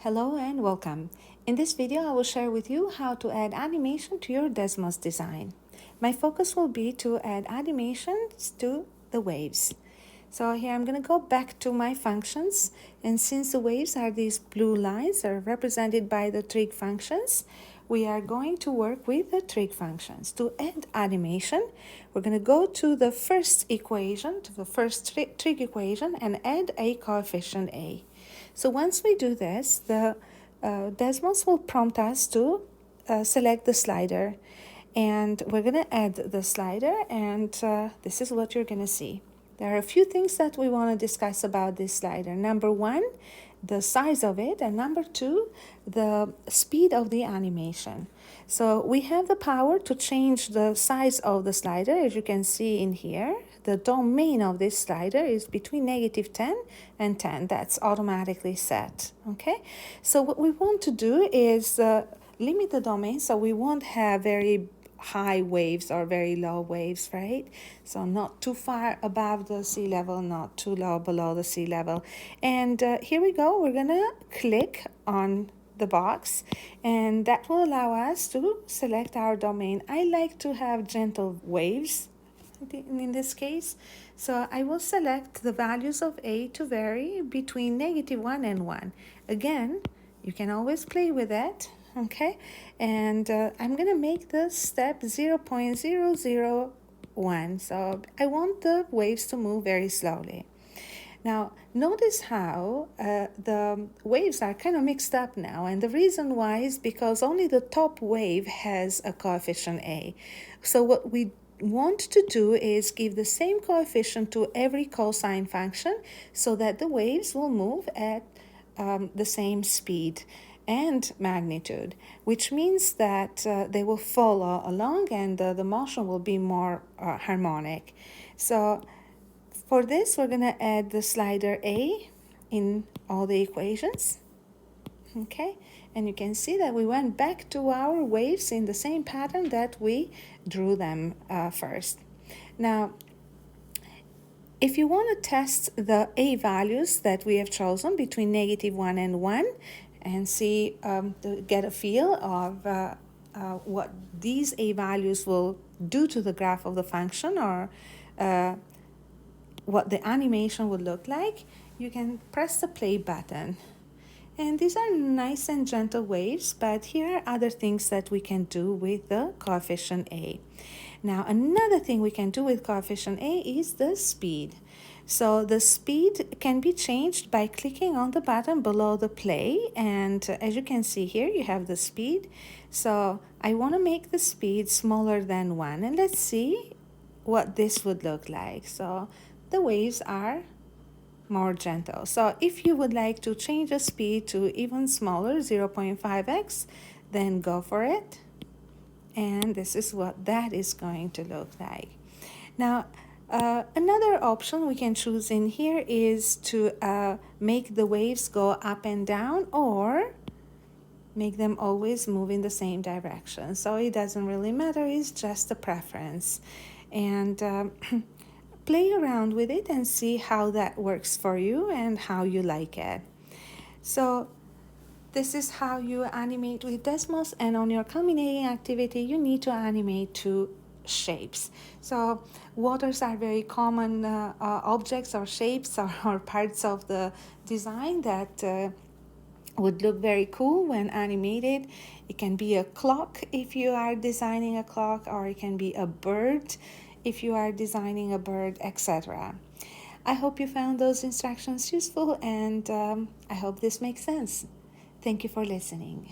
Hello and welcome. In this video, I will share with you how to add animation to your Desmos design. My focus will be to add animations to the waves. So here I'm going to go back to my functions, and since the waves are these blue lines are represented by the trig functions, we are going to work with the trig functions. To add animation, we're going to go to the first equation, to the first trig equation, and add a coefficient A. So once we do this, the Desmos will prompt us to select the slider, and we're going to add the slider, and this is what you're going to see. There are a few things that we want to discuss about this slider. Number one, the size of it, and number two, the speed of the animation. So we have the power to change the size of the slider, as you can see in here. The domain of this slider is between -10 and 10. That's automatically set, okay? So what we want to do is limit the domain so we won't have very high waves or very low waves, right? So not too far above the sea level, not too low below the sea level. And here we go. We're gonna click on the box, and that will allow us to select our domain. I like to have gentle waves in this case, so I will select the values of A to vary between -1 and 1. Again, you can always play with it, okay? And I'm gonna make the step 0.001, so I want the waves to move very slowly. Now, notice how the waves are kind of mixed up now, and the reason why is because only the top wave has a coefficient A. So what we want to do is give the same coefficient to every cosine function so that the waves will move at the same speed and magnitude, which means that they will follow along, and the motion will be more harmonic. So for this, we're going to add the slider A in all the equations, okay? And you can see that we went back to our waves in the same pattern that we drew them first. Now, if you want to test the A values that we have chosen between -1 and 1 and see, to get a feel of what these A values will do to the graph of the function, or what the animation would look like, you can press the play button. And these are nice and gentle waves, but here are other things that we can do with the coefficient A. Now, another thing we can do with coefficient A is the speed. So the speed can be changed by clicking on the button below the play, and as you can see here, you have the speed. So I want to make the speed smaller than 1, and let's see what this would look like. So the waves are more gentle. So if you would like to change the speed to even smaller, 0.5x, then go for it. And this is what that is going to look like. Now, another option we can choose in here is to make the waves go up and down, or make them always move in the same direction. So it doesn't really matter, it's just a preference. And play around with it and see how that works for you and how you like it. So this is how you animate with Desmos, and on your culminating activity, you need to animate two shapes. So waters are very common objects or shapes or parts of the design that would look very cool when animated. It can be a clock if you are designing a clock, or it can be a bird if you are designing a bird, etc. I hope you found those instructions useful, and I hope this makes sense. Thank you for listening.